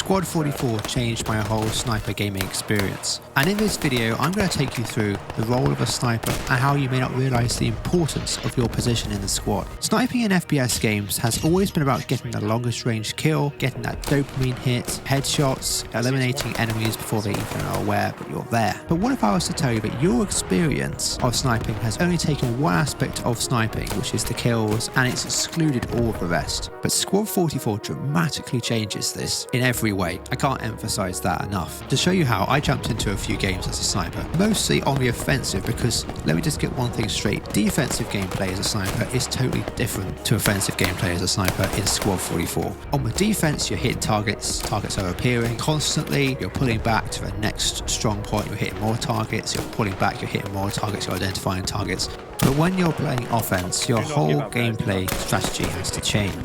Squad 44 changed my whole sniper gaming experience, and in this video I'm going to take you through the role of a sniper and how you may not realise the importance of your position in the squad. Sniping in FPS games has always been about getting the longest range kill, getting that dopamine hit, headshots, eliminating enemies before they even are aware that you're there. But what if I was to tell you that your experience of sniping has only taken one aspect of sniping, which is the kills, and it's excluded all of the rest? But Squad 44 dramatically changes this in every way. I can't emphasize that enough. To show you how, I jumped into a few games as a sniper, mostly on the offensive, because let me just get one thing straight. Defensive gameplay as a sniper is totally different to offensive gameplay as a sniper in Squad 44. On the defense, you're hitting targets are appearing constantly, you're pulling back to the next strong point, you're hitting more targets, you're pulling back, you're hitting more targets, you're identifying targets. But when you're playing offense, your whole gameplay strategy has to change.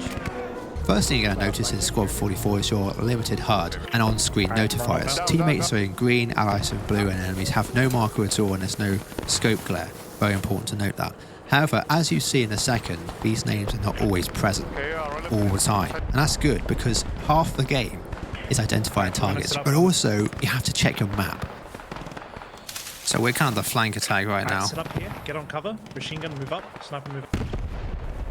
First thing you're going to notice in Squad 44 is your limited HUD and on-screen notifiers. Teammates are in green, allies are in blue, and enemies have no marker at all, and there's no scope glare. Very important to note that. However, as you see in a second, these names are not always present all the time. And that's good, because half the game is identifying targets, but also you have to check your map. So we're kind of the flank attack right now. Sit up here, get on cover, machine gun, move up, sniper move up.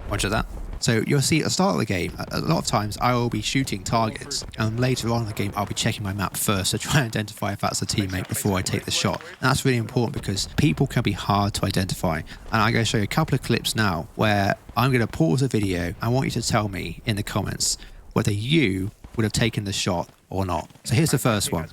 Roger that. So you'll see at the start of the game, a lot of times I will be shooting targets, and later on in the game I'll be checking my map first to try and identify if that's a teammate before I take the shot. And that's really important because people can be hard to identify. And I'm going to show you a couple of clips now where I'm going to pause the video. I want you to tell me in the comments whether you would have taken the shot or not. So here's the first one.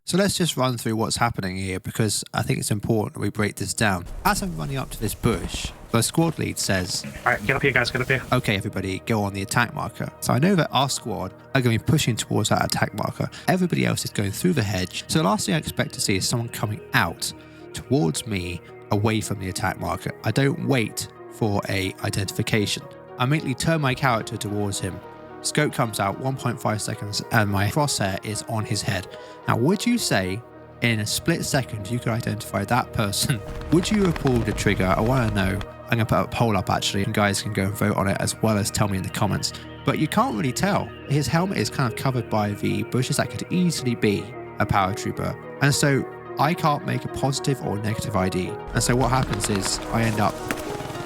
So let's just run through what's happening here, because I think it's important that we break this down. As I'm running up to this bush, the squad lead says, "Alright, get up here guys, get up here. Okay everybody, go on the attack marker." So I know that our squad are going to be pushing towards that attack marker. Everybody else is going through the hedge. So the last thing I expect to see is someone coming out towards me away from the attack marker. I don't wait for a identification. I immediately turn my character towards him. Scope comes out, 1.5 seconds, and my crosshair is on his head. Now, would you say in a split second you could identify that person? Would you have pulled the trigger? I want to know. I'm going to put a poll up actually, and guys can go and vote on it, as well as tell me in the comments. But you can't really tell. His helmet is kind of covered by the bushes that could easily be a paratrooper. And so I can't make a positive or negative ID. And so what happens is I end up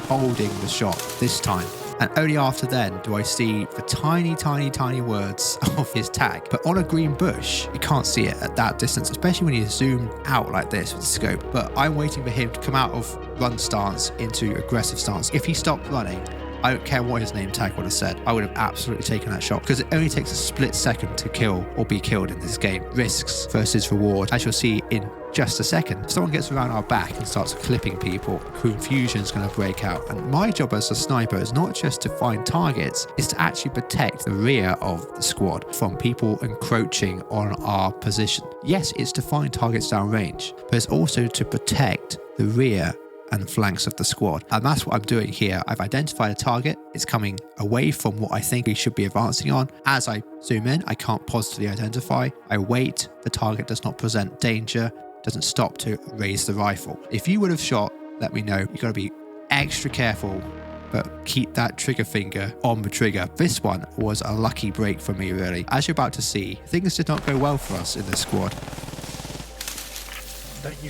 holding the shot this time. And only after then do I see the tiny words of his tag. But on a green bush, you can't see it at that distance, especially when you zoom out like this with the scope. But I'm waiting for him to come out of run stance into aggressive stance. If he stopped running, I don't care what his name tag would have said, I would have absolutely taken that shot, because it only takes a split second to kill or be killed in this game. Risks versus reward, as you'll see in just a second. If someone gets around our back and starts clipping people, confusion's going to break out. And my job as a sniper is not just to find targets, it's to actually protect the rear of the squad from people encroaching on our position. Yes, it's to find targets downrange, but it's also to protect the rear and flanks of the squad. And that's what I'm doing here. I've identified a target. It's coming away from what I think we should be advancing on. As I zoom in, I can't positively identify. I wait. The target does not present danger, doesn't stop to raise the rifle. If you would have shot, let me know. You've got to be extra careful, but keep that trigger finger on the trigger. This one was a lucky break for me, really. As you're about to see, things did not go well for us in this squad. Don't you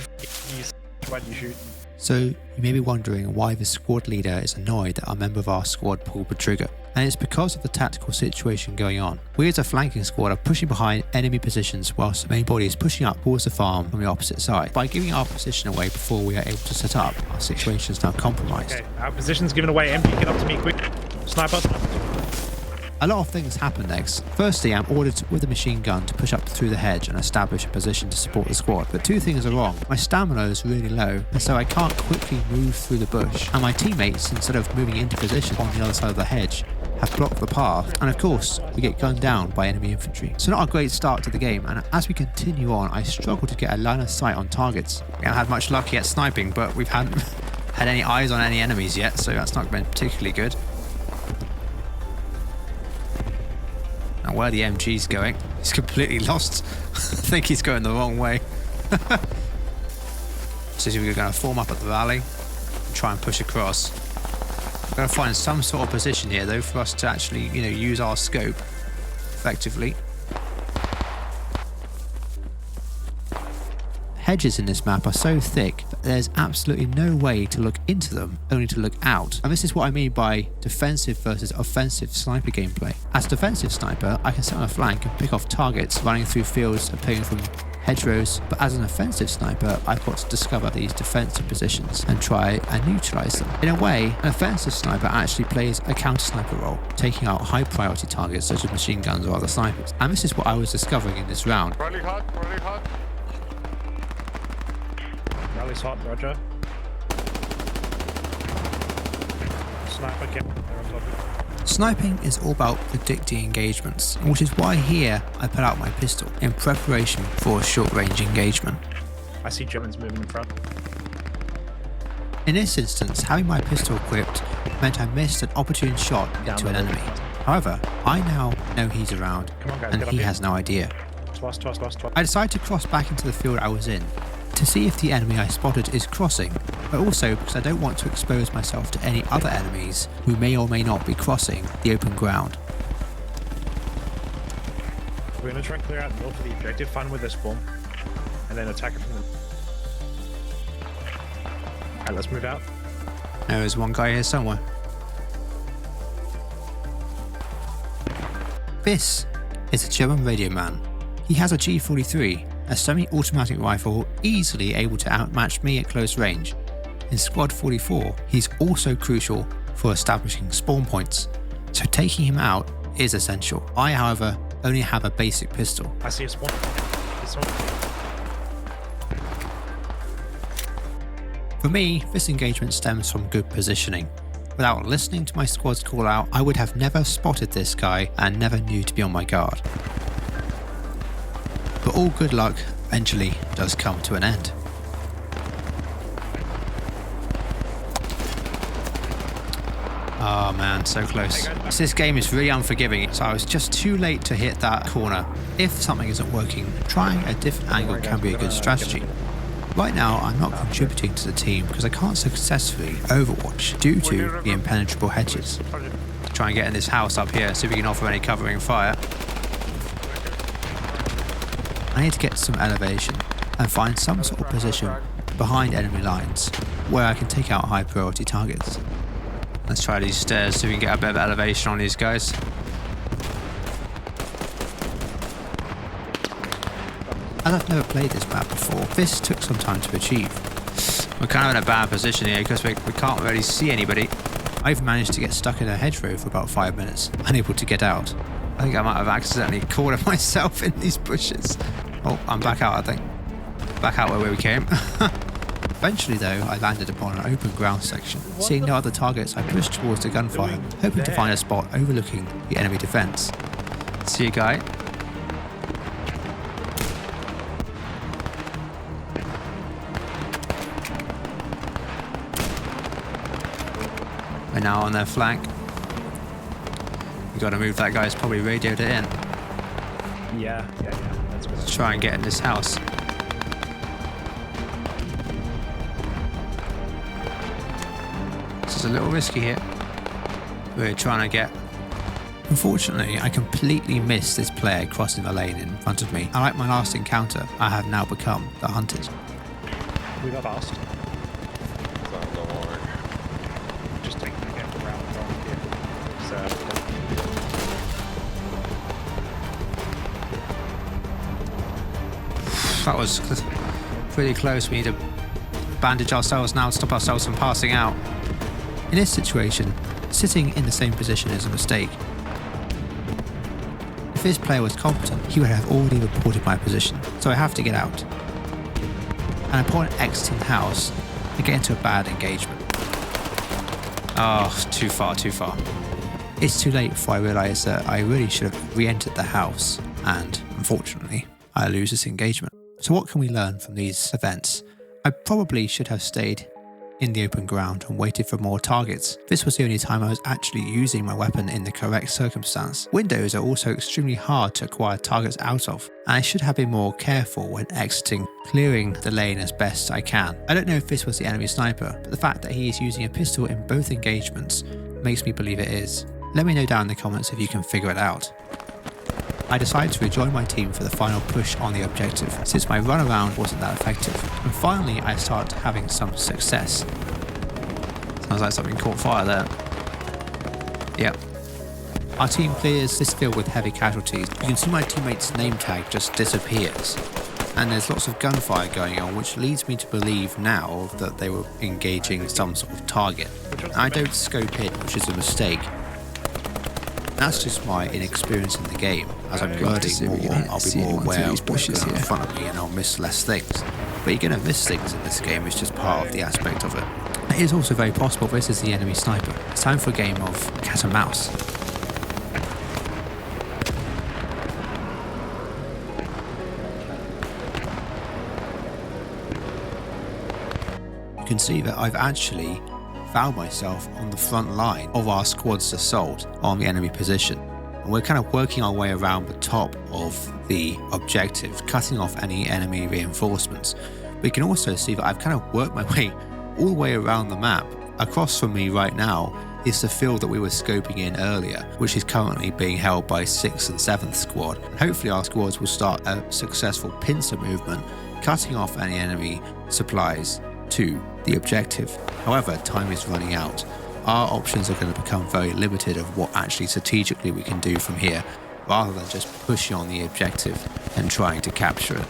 why do you shoot? So you may be wondering why the squad leader is annoyed that a member of our squad pulled the trigger. And it's because of the tactical situation going on. We as a flanking squad are pushing behind enemy positions whilst the main body is pushing up towards the farm from the opposite side. By giving our position away before we are able to set up, our situation is now compromised. Okay, our position's given away. Empty, get up to me quick. Sniper. A lot of things happen next. Firstly, I'm ordered with a machine gun to push up through the hedge and establish a position to support the squad. But two things are wrong. My stamina is really low, and so I can't quickly move through the bush. And my teammates, instead of moving into position on the other side of the hedge, have blocked the path. And of course, we get gunned down by enemy infantry. So not a great start to the game, and as we continue on, I struggle to get a line of sight on targets. We haven't had much luck yet sniping, but we haven't had any eyes on any enemies yet, so that's not been particularly good. Now where the MG's going, he's completely lost. I think he's going the wrong way. So we're going to form up at the valley and try and push across. We've got to find some sort of position here, though, for us to actually, use our scope effectively. Hedges in this map are so thick that there's absolutely no way to look into them, only to look out. And this is what I mean by defensive versus offensive sniper gameplay. As a defensive sniper, I can sit on a flank and pick off targets running through fields appearing from hedgerows, but as an offensive sniper, I've got to discover these defensive positions and try and neutralize them. In a way, an offensive sniper actually plays a counter-sniper role, taking out high-priority targets such as machine guns or other snipers. And this is what I was discovering in this round. Really hot, really hot. Rally's hot, roger. Sniper, they're on top of it. Sniping is all about predicting engagements, which is why here I put out my pistol in preparation for a short-range engagement. I see Germans moving in front. In this instance, having my pistol equipped meant I missed an opportune shot into an enemy. However, I now know he's around, Come on, guys, and get up he here. has no idea. Twice. I decide to cross back into the field I was in to see if the enemy I spotted is crossing, but also because I don't want to expose myself to any other enemies who may or may not be crossing the open ground. We're going to try and clear out north of the objective, find where they spawn, and then attack it from the... Alright, let's move out. There's one guy here somewhere. This is a German radio man. He has a G43, a semi-automatic rifle easily able to outmatch me at close range. In Squad 44, he's also crucial for establishing spawn points, so taking him out is essential. I, however, only have a basic pistol. I see a spawn. This one. For me, this engagement stems from good positioning. Without listening to my squad's call out, I would have never spotted this guy and never knew to be on my guard. But all good luck eventually does come to an end. Oh man, so close. This game is really unforgiving, so I was just too late to hit that corner. If something isn't working, trying a different angle can be a good strategy. Right now, I'm not contributing to the team because I can't successfully overwatch due to the impenetrable hedges. Try and get in this house up here, see if we can offer any covering fire. I need to get some elevation and find some sort of position behind enemy lines where I can take out high priority targets. Let's try these stairs so we can get a bit of elevation on these guys. As I've never played this map before, this took some time to achieve. We're kind of in a bad position here because we can't really see anybody. I've managed to get stuck in a hedgerow for about 5 minutes, unable to get out. I think I might have accidentally cornered myself in these bushes. Oh, I'm back out, I think. Back out where we came. Eventually, though, I landed upon an open ground section. Seeing no other targets, I pushed towards the gunfire, hoping to find a spot overlooking the enemy defense. See you, guy. We're now on their flank. We gotta move that guy's probably radioed it in. Yeah. That's good. Let's try and get in this house. This is a little risky here. We're trying to get... Unfortunately, I completely missed this player crossing the lane in front of me. Unlike my last encounter, I have now become the hunted. We got fast. Don't worry. Just take the game around here. That was pretty close. We need to bandage ourselves now to stop ourselves from passing out. In this situation, sitting in the same position is a mistake. If this player was competent, he would have already reported my position, so I have to get out. And upon exiting the house, I get into a bad engagement. Oh, too far. It's too late before I realise that I really should have re-entered the house, and unfortunately, I lose this engagement. So what can we learn from these events? I probably should have stayed in the open ground and waited for more targets. This was the only time I was actually using my weapon in the correct circumstance. Windows are also extremely hard to acquire targets out of, and I should have been more careful when exiting, clearing the lane as best I can. I don't know if this was the enemy sniper, but the fact that he is using a pistol in both engagements makes me believe it is. Let me know down in the comments if you can figure it out. I decided to rejoin my team for the final push on the objective, since my run around wasn't that effective, and finally I started having some success. Sounds like something caught fire there. Yep. Our team clears this field with heavy casualties. You can see my teammate's name tag just disappears, and there's lots of gunfire going on, which leads me to believe now that they were engaging some sort of target. I don't scope in, which is a mistake. That's just my inexperience in the game. As I'm learning more, I'll be more aware of what's going on in front of me and I'll miss less things. But you're going to miss things in this game, it's just part of the aspect of it. It is also very possible this is the enemy sniper. It's time for a game of cat and mouse. You can see that I've actually found myself on the front line of our squad's assault on the enemy position, and we're kind of working our way around the top of the objective, cutting off any enemy reinforcements. We can also see that I've kind of worked my way all the way around the map. Across from me right now is the field that we were scoping in earlier, which is currently being held by 6th and 7th squad. And hopefully our squads will start a successful pincer movement, cutting off any enemy supplies to the objective. However, time is running out. Our options are going to become very limited of what actually strategically we can do from here, rather than just pushing on the objective and trying to capture it.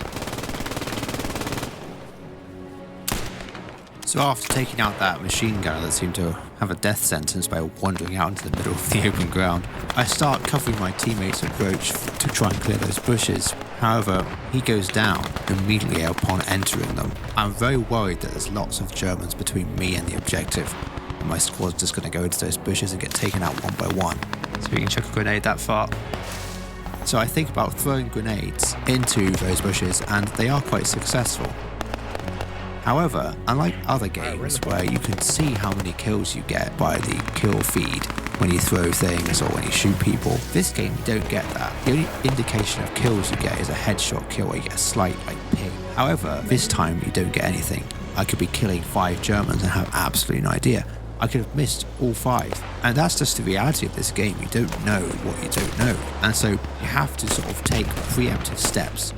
So after taking out that machine gunner that seemed to have a death sentence by wandering out into the middle of the open ground, I start covering my teammate's approach to try and clear those bushes. However, he goes down immediately upon entering them. I'm very worried that there's lots of Germans between me and the objective, and my squad's just going to go into those bushes and get taken out one by one. So we can chuck a grenade that far. So I think about throwing grenades into those bushes, and they are quite successful. However, unlike other games where you can see how many kills you get by the kill feed when you throw things or when you shoot people, this game you don't get that. The only indication of kills you get is a headshot kill where you get a slight ping. However, this time you don't get anything. I could be killing 5 Germans and have absolutely no idea. I could have missed all 5. And that's just the reality of this game. You don't know what you don't know. And so you have to sort of take preemptive steps.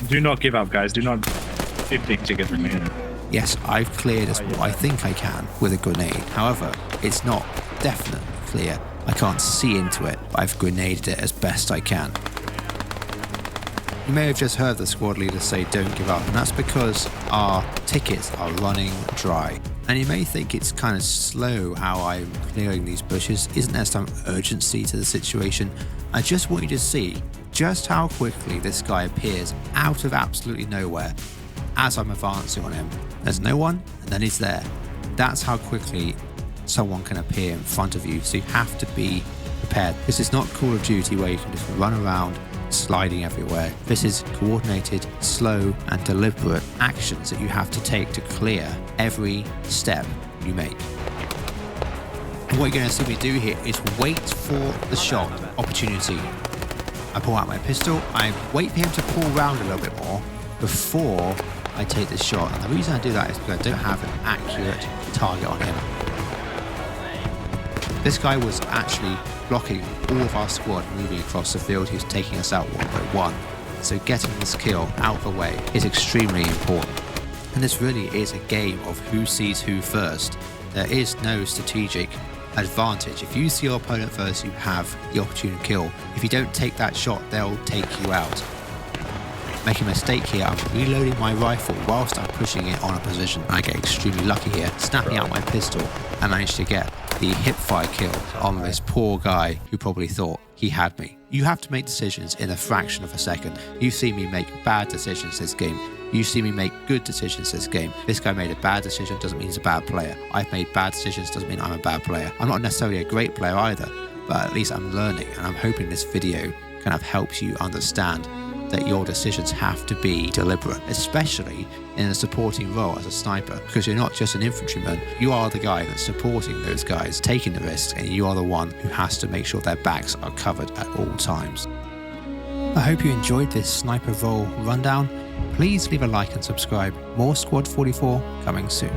Do not give up, guys. Do not 15 tickets remaining. Yes, I've cleared as what I think I can with a grenade. However, it's not definitely clear. I can't see into it, but I've grenaded it as best I can. You may have just heard the squad leader say don't give up, and that's because our tickets are running dry. And you may think it's kind of slow how I'm clearing these bushes. Isn't there some urgency to the situation? I just want you to see just how quickly this guy appears out of absolutely nowhere as I'm advancing on him. There's no one, and then he's there. That's how quickly someone can appear in front of you, so you have to be prepared. This is not Call of Duty where you can just run around sliding everywhere. This is coordinated, slow and deliberate actions that you have to take to clear every step you make. And what you're going to see me do here is wait for the shot opportunity. I pull out my pistol, I wait for him to pull round a little bit more before I take this shot. And the reason I do that is because I don't have an accurate target on him. This guy was actually blocking all of our squad moving across the field. He was taking us out one by one. So getting this kill out of the way is extremely important. And this really is a game of who sees who first. There is no strategic advantage. If you see your opponent first, you have the opportunity to kill. If you don't take that shot, they'll take you out. Making a mistake here, I'm reloading my rifle whilst I'm pushing it on a position. I get extremely lucky here, snapping out my pistol and managed to get the hipfire kill on this poor guy who probably thought he had me. You have to make decisions in a fraction of a second. You see me make bad decisions this game. You see me make good decisions this game. This guy made a bad decision, doesn't mean he's a bad player. I've made bad decisions, doesn't mean I'm a bad player. I'm not necessarily a great player either, but at least I'm learning, and I'm hoping this video kind of helps you understand that your decisions have to be deliberate, especially in a supporting role as a sniper, because you're not just an infantryman, you are the guy that's supporting those guys, taking the risks, and you are the one who has to make sure their backs are covered at all times. I hope you enjoyed this sniper role rundown. Please leave a like and subscribe. More Squad 44 coming soon.